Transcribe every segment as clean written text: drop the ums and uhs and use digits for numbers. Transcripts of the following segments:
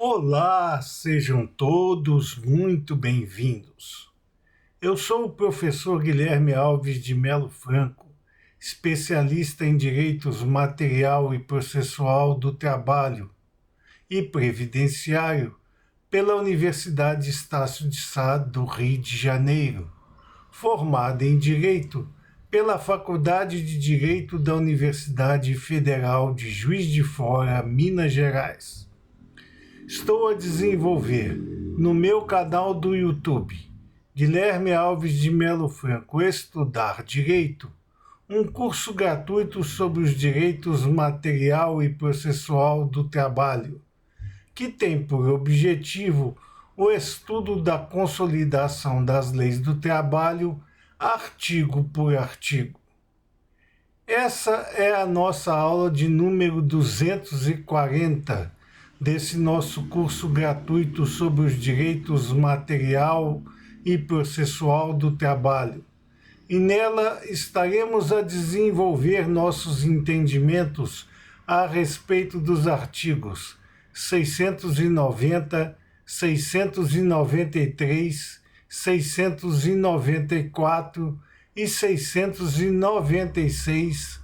Olá, sejam todos muito bem-vindos. Eu sou o professor Guilherme Alves de Melo Franco, especialista em direitos material e processual do trabalho e previdenciário pela Universidade Estácio de Sá do Rio de Janeiro, formado em Direito pela Faculdade de Direito da Universidade Federal de Juiz de Fora, Minas Gerais. Estou a desenvolver no meu canal do YouTube, Guilherme Alves de Melo Franco Estudar Direito, um curso gratuito sobre os direitos material e processual do trabalho, que tem por objetivo o estudo da consolidação das leis do trabalho, artigo por artigo. Essa é a nossa aula de número 240 desse nosso curso gratuito sobre os direitos material e processual do trabalho. E nela estaremos a desenvolver nossos entendimentos a respeito dos artigos 690, 693, 694 e 696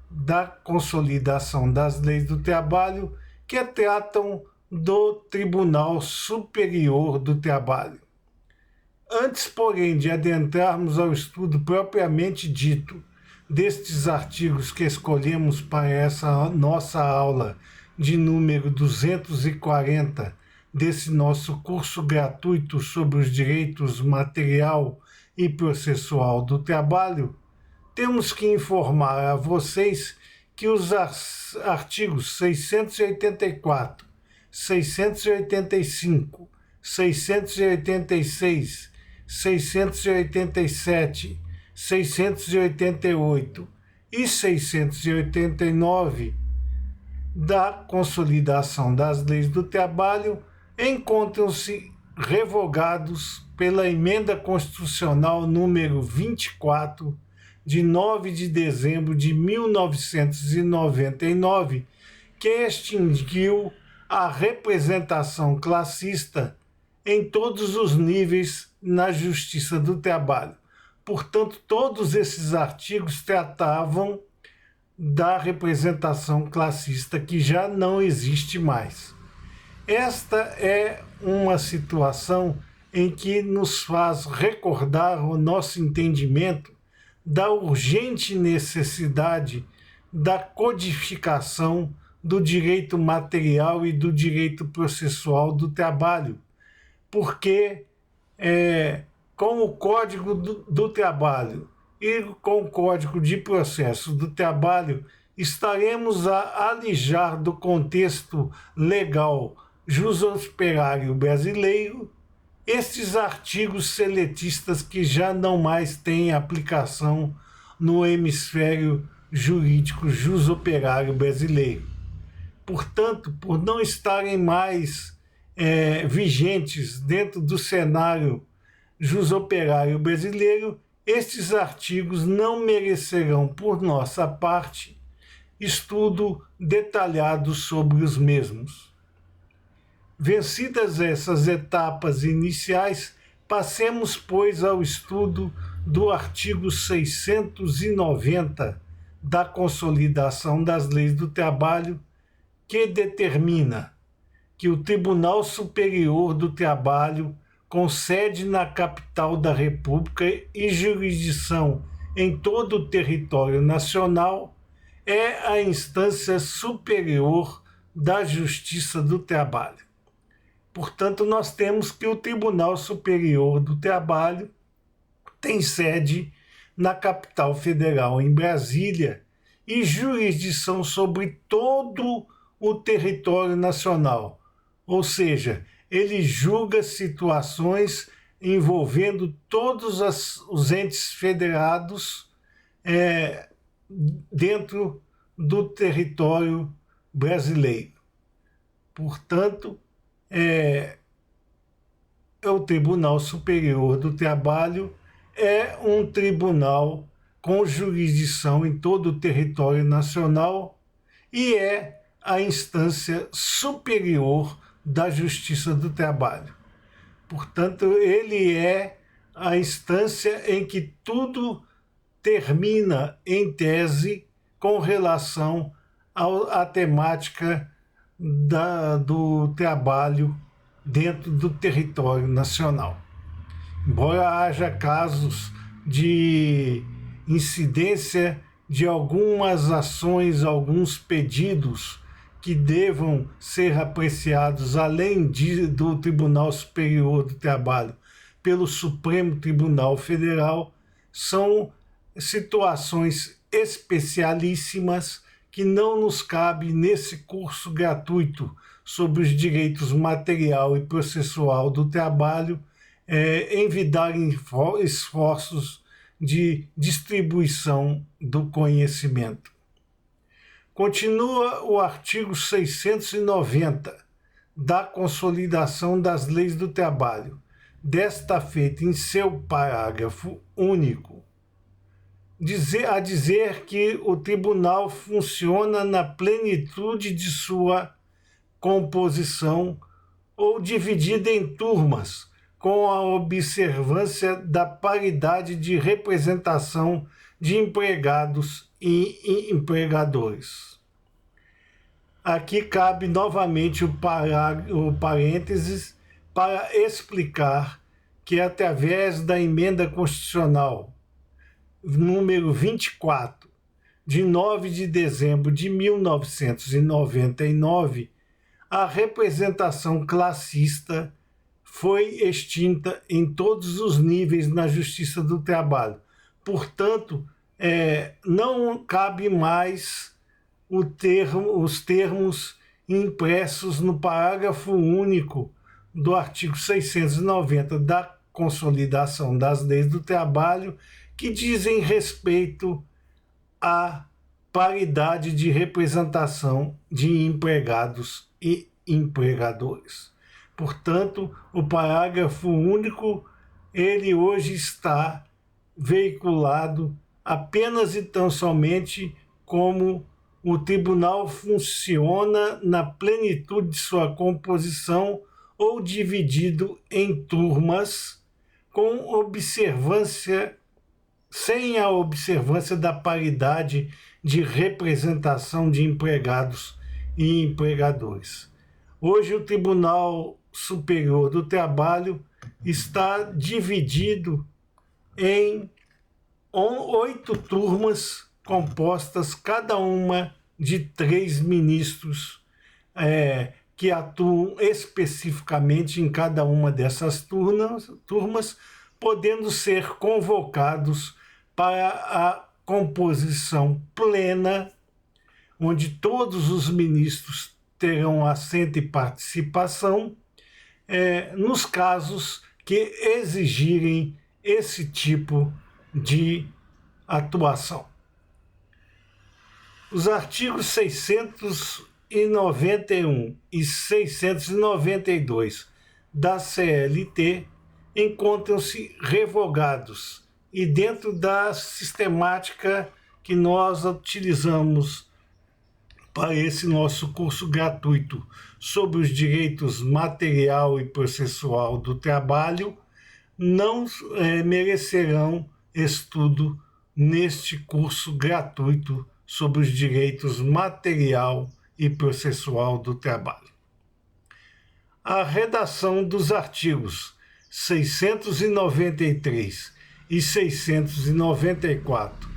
da Consolidação das Leis do Trabalho, que tratam do Tribunal Superior do Trabalho. Antes, porém, de adentrarmos ao estudo propriamente dito destes artigos que escolhemos para essa nossa aula de número 240 desse nosso curso gratuito sobre os direitos material e processual do trabalho, temos que informar a vocês que os artigos 684, 685, 686, 687, 688 e 689 da Consolidação das Leis do Trabalho encontram-se revogados pela Emenda Constitucional número 24, de 9 de dezembro de 1999, que extinguiu a representação classista em todos os níveis na Justiça do Trabalho. Portanto, todos esses artigos tratavam da representação classista, que já não existe mais. Esta é uma situação em que nos faz recordar o nosso entendimento da urgente necessidade da codificação do direito material e do direito processual do trabalho, porque com o Código do Trabalho e com o Código de Processo do Trabalho estaremos a alijar do contexto legal jus-operário brasileiro estes artigos seletistas que já não mais têm aplicação no hemisfério jurídico jus-operário brasileiro. Portanto, por não estarem mais vigentes dentro do cenário jus-operário brasileiro, estes artigos não merecerão, por nossa parte, estudo detalhado sobre os mesmos. Vencidas essas etapas iniciais, passemos, pois, ao estudo do artigo 690 da Consolidação das Leis do Trabalho, que determina que o Tribunal Superior do Trabalho, com sede na capital da República e jurisdição em todo o território nacional, é a instância superior da Justiça do Trabalho. Portanto, nós temos que o Tribunal Superior do Trabalho tem sede na capital federal, em Brasília, e jurisdição sobre todo o território nacional. Ou seja, ele julga situações envolvendo todos os entes federados dentro do território brasileiro. Portanto, o Tribunal Superior do Trabalho é um tribunal com jurisdição em todo o território nacional e é a instância superior da Justiça do Trabalho. Portanto, ele é a instância em que tudo termina, em tese, com relação à temática do trabalho dentro do território nacional. Embora haja casos de incidência de algumas ações, alguns pedidos que devam ser apreciados além do Tribunal Superior do Trabalho pelo Supremo Tribunal Federal, são situações especialíssimas que não nos cabe nesse curso gratuito sobre os direitos material e processual do trabalho, envidar esforços de distribuição do conhecimento. Continua o artigo 690 da Consolidação das Leis do Trabalho, desta feita em seu parágrafo único, a dizer que o tribunal funciona na plenitude de sua composição ou dividida em turmas, com a observância da paridade de representação de empregados e empregadores. Aqui cabe novamente o parênteses para explicar que, através da emenda constitucional número 24, de 9 de dezembro de 1999, a representação classista foi extinta em todos os níveis na Justiça do Trabalho. Portanto, não cabe mais os termos impressos no parágrafo único do artigo 690 da Consolidação das Leis do Trabalho, que dizem respeito à paridade de representação de empregados e empregadores. Portanto, o parágrafo único, ele hoje está veiculado apenas e tão somente como o tribunal funciona na plenitude de sua composição ou dividido em turmas, com observância, sem a observância da paridade de representação de empregados e empregadores. Hoje o Tribunal Superior do Trabalho está dividido em 8 turmas compostas, cada uma de 3 ministros que atuam especificamente em cada uma dessas turmas, podendo ser convocados para a composição plena, onde todos os ministros terão assento e participação, nos casos que exigirem esse tipo de atuação. Os artigos 691 e 692 da CLT encontram-se revogados e, dentro da sistemática que nós utilizamos para esse nosso curso gratuito sobre os direitos material e processual do trabalho, não merecerão estudo neste curso gratuito sobre os direitos material e processual do trabalho. A redação dos artigos 693 e 694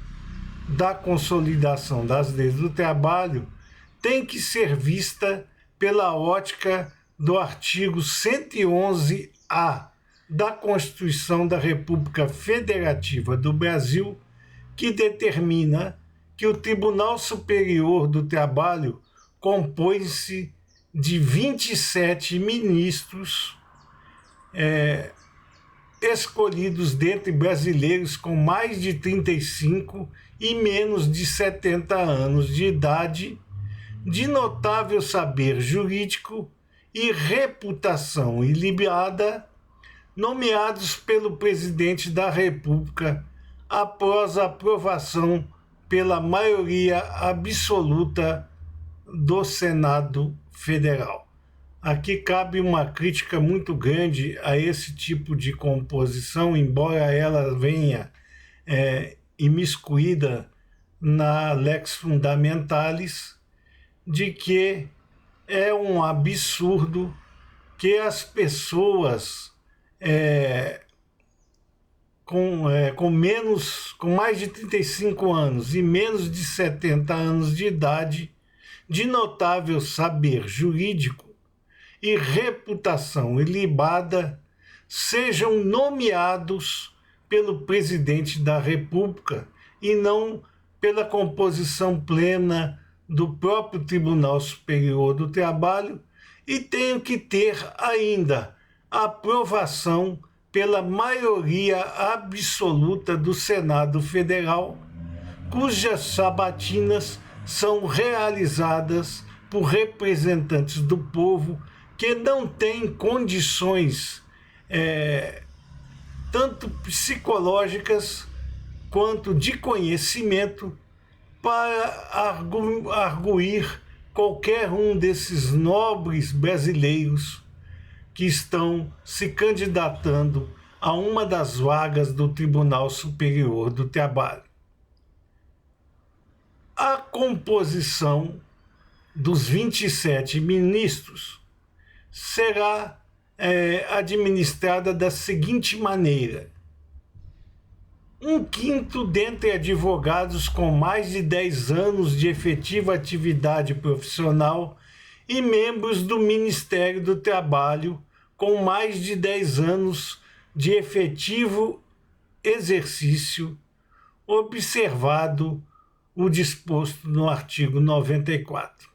da Consolidação das Leis do Trabalho tem que ser vista pela ótica do artigo 111-A da Constituição da República Federativa do Brasil, que determina que o Tribunal Superior do Trabalho compõe-se de 27 ministros escolhidos dentre brasileiros com mais de 35 e menos de 70 anos de idade, de notável saber jurídico e reputação ilibada, nomeados pelo Presidente da República após a aprovação pela maioria absoluta do Senado Federal. Aqui cabe uma crítica muito grande a esse tipo de composição, embora ela venha imiscuída na Lex Fundamentalis, de que é um absurdo que as pessoas com mais de 35 anos e menos de 70 anos de idade, de notável saber jurídico e reputação ilibada, sejam nomeados pelo presidente da República e não pela composição plena do próprio Tribunal Superior do Trabalho, e tenham que ter ainda a aprovação pela maioria absoluta do Senado Federal, cujas sabatinas são realizadas por representantes do povo que não têm condições tanto psicológicas quanto de conhecimento para arguir qualquer um desses nobres brasileiros que estão se candidatando a uma das vagas do Tribunal Superior do Trabalho. A composição dos 27 ministros será administrada da seguinte maneira: um quinto dentre advogados com mais de 10 anos de efetiva atividade profissional e membros do Ministério do Trabalho com mais de 10 anos de efetivo exercício, observado o disposto no artigo 94.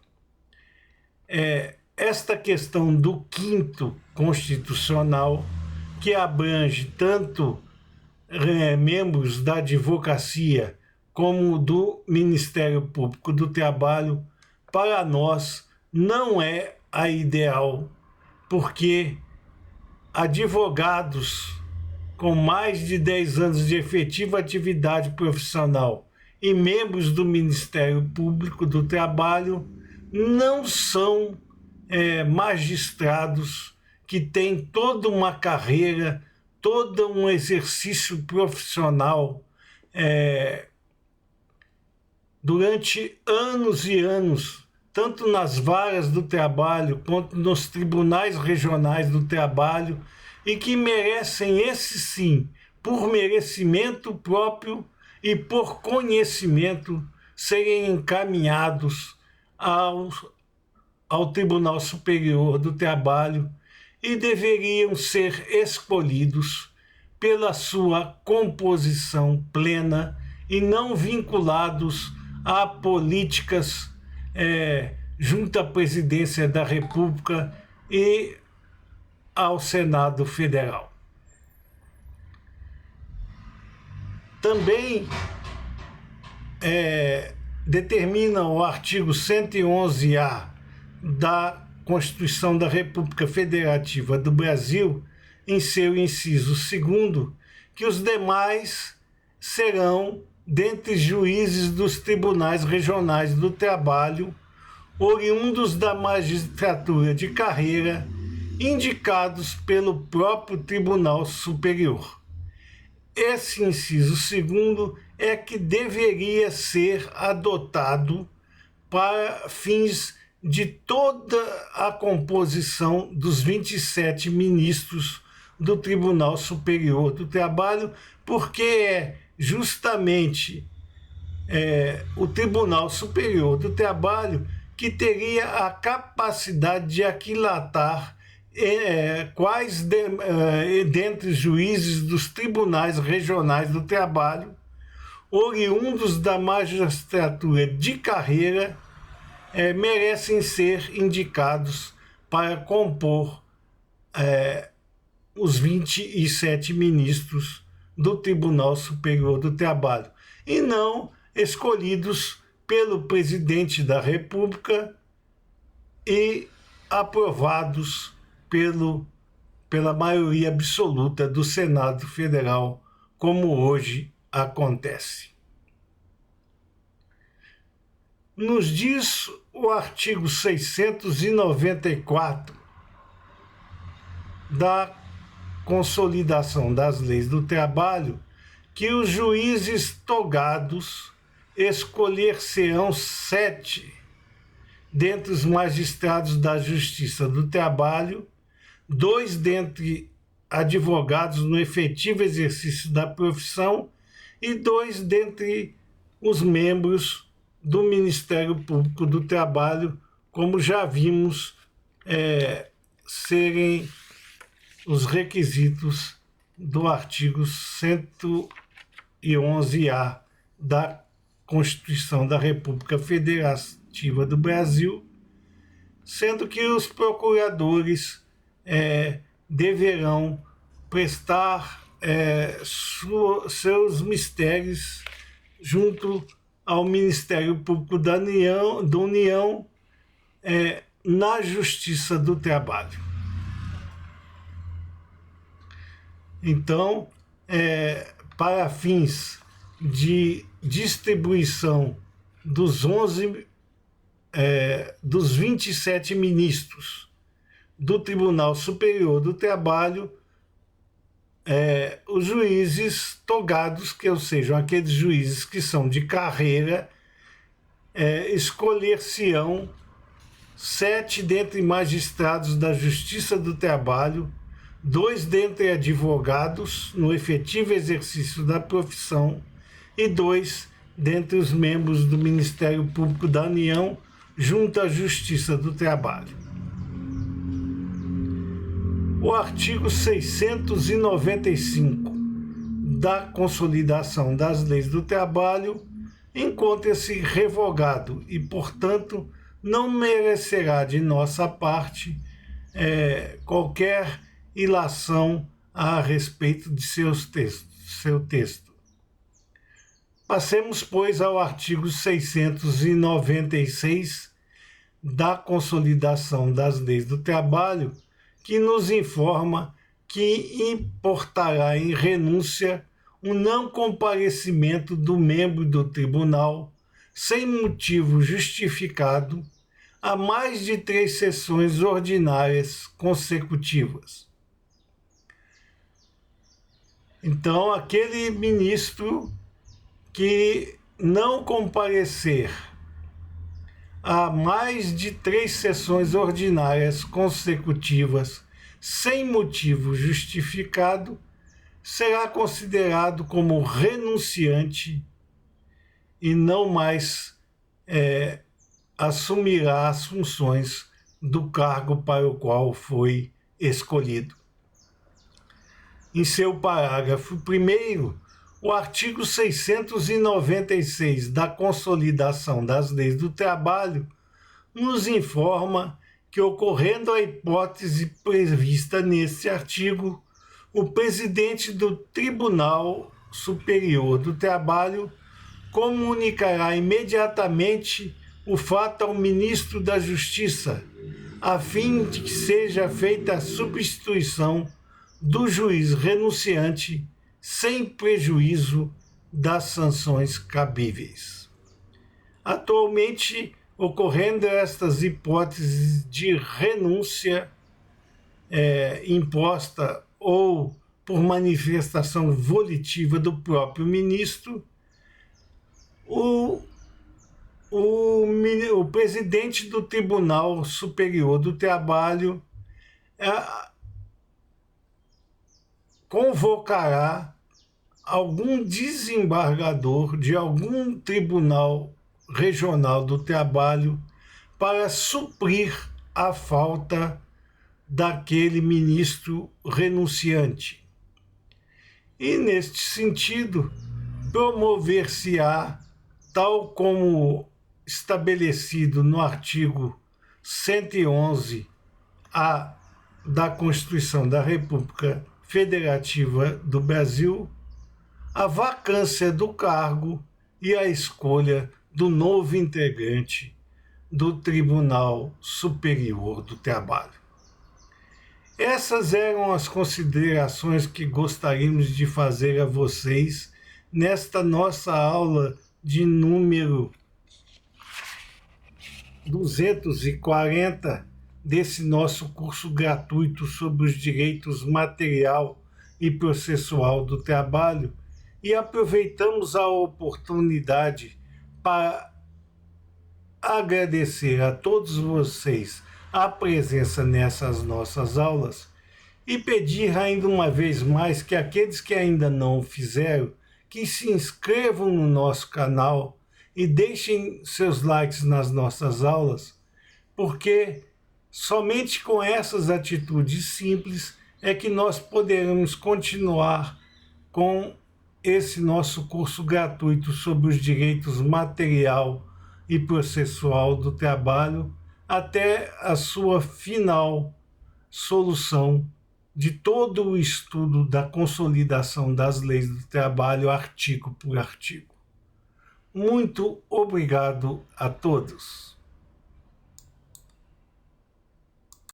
Esta questão do quinto constitucional, que abrange tanto membros da advocacia como do Ministério Público do Trabalho, para nós não é a ideal, porque advogados com mais de 10 anos de efetiva atividade profissional e membros do Ministério Público do Trabalho não são magistrados que têm toda uma carreira, todo um exercício profissional durante anos e anos, tanto nas varas do trabalho quanto nos tribunais regionais do trabalho, e que merecem, esse sim, por merecimento próprio e por conhecimento, serem encaminhados ao Tribunal Superior do Trabalho e deveriam ser escolhidos pela sua composição plena e não vinculados a políticas junto à Presidência da República e ao Senado Federal. Também determina o artigo 111-A da Constituição da República Federativa do Brasil, em seu inciso 2º, que os demais serão dentre juízes dos tribunais regionais do trabalho, oriundos da magistratura de carreira, indicados pelo próprio Tribunal Superior. Esse inciso 2º é que deveria ser adotado para fins de toda a composição dos 27 ministros do Tribunal Superior do Trabalho, porque é justamente o Tribunal Superior do Trabalho que teria a capacidade de aquilatar quais dentre os juízes dos tribunais regionais do trabalho, oriundos da magistratura de carreira, merecem ser indicados para compor os 27 ministros do Tribunal Superior do Trabalho, e não escolhidos pelo presidente da República e aprovados pela maioria absoluta do Senado Federal, como hoje acontece. Nos diz o artigo 694 da Consolidação das Leis do Trabalho que os juízes togados escolher-se-ão 7 dentre os magistrados da Justiça do Trabalho, 2 dentre advogados no efetivo exercício da profissão e 2 dentre os membros do Ministério Público do Trabalho, como já vimos serem os requisitos do artigo 111-A da Constituição da República Federativa do Brasil, sendo que os procuradores deverão prestar seus mistérios junto ao Ministério Público da União na Justiça do Trabalho. Então, para fins de distribuição dos 27 ministros do Tribunal Superior do Trabalho, os juízes togados, que sejam aqueles juízes que são de carreira, escolher-se-ão 7 dentre magistrados da Justiça do Trabalho, 2 dentre advogados no efetivo exercício da profissão e 2 dentre os membros do Ministério Público da União junto à Justiça do Trabalho. O artigo 695 da Consolidação das Leis do Trabalho encontra-se revogado e, portanto, não merecerá de nossa parte qualquer ilação a respeito de seu texto. Passemos, pois, ao artigo 696 da Consolidação das Leis do Trabalho, que nos informa que importará em renúncia o não comparecimento do membro do tribunal sem motivo justificado a mais de 3 sessões ordinárias consecutivas. Então, aquele ministro que não comparecer a mais de 3 sessões ordinárias consecutivas sem motivo justificado será considerado como renunciante e não mais assumirá as funções do cargo para o qual foi escolhido. Em seu parágrafo 1º, o artigo 696 da Consolidação das Leis do Trabalho nos informa que, ocorrendo a hipótese prevista neste artigo, o presidente do Tribunal Superior do Trabalho comunicará imediatamente o fato ao ministro da Justiça, a fim de que seja feita a substituição do juiz renunciante sem prejuízo das sanções cabíveis. Atualmente, ocorrendo estas hipóteses de renúncia imposta ou por manifestação volitiva do próprio ministro, o presidente do Tribunal Superior do Trabalho convocará algum desembargador de algum tribunal regional do trabalho para suprir a falta daquele ministro renunciante. E, neste sentido, promover-se-á, tal como estabelecido no artigo 111-A da Constituição da República Federativa do Brasil, a vacância do cargo e a escolha do novo integrante do Tribunal Superior do Trabalho. Essas eram as considerações que gostaríamos de fazer a vocês nesta nossa aula de número 240 desse nosso curso gratuito sobre os direitos material e processual do trabalho e aproveitamos a oportunidade para agradecer a todos vocês a presença nessas nossas aulas e pedir ainda uma vez mais que aqueles que ainda não o fizeram, que se inscrevam no nosso canal e deixem seus likes nas nossas aulas, porque somente com essas atitudes simples é que nós poderemos continuar com esse nosso curso gratuito sobre os direitos material e processual do trabalho até a sua final solução de todo o estudo da consolidação das leis do trabalho, artigo por artigo. Muito obrigado a todos.